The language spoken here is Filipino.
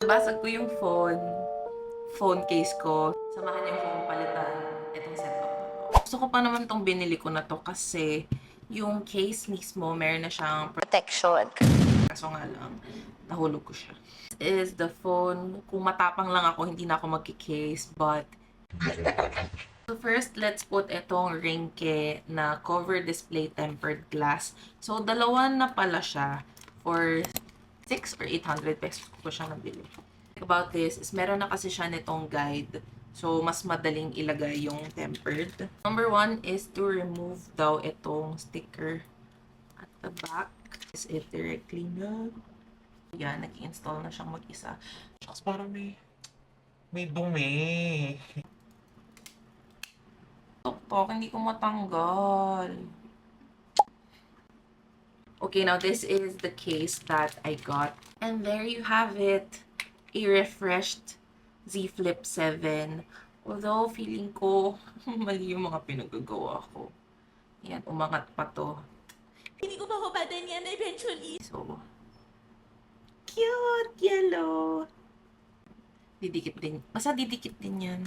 Basag ko yung phone case ko. Samahan niyo kong palitan itong setup na to. Gusto ko pa naman tong binili ko na to kasi yung case mismo, meron na siyang protection. Kaso nga lang, nahulog ko siya. This is the phone. Kung matapang lang ako, hindi na ako magki-case, but so first, let's put itong Ringke na cover display tempered glass. So, dalawa na pala siya for 6 or 800 pesos ko siya nabili. About this is meron na kasi siya nitong guide. So, mas madaling ilagay yung tempered. Number 1 is to remove daw itong sticker at the back. Is it directly na? Yan, nag-install na siyang mag-isa. Shucks, parang may dumi. Tok-tok, hindi ko matanggal. Okay, now this is the case that I got. And there you have it. A refreshed Z Flip 7. Although, feeling ko, mali yung mga pinagagawa ko. Yan, umangat pa to. Hindi ko mahubadan yan eventually. So, cute! Yellow! Didikit din. Basta didikit din yan.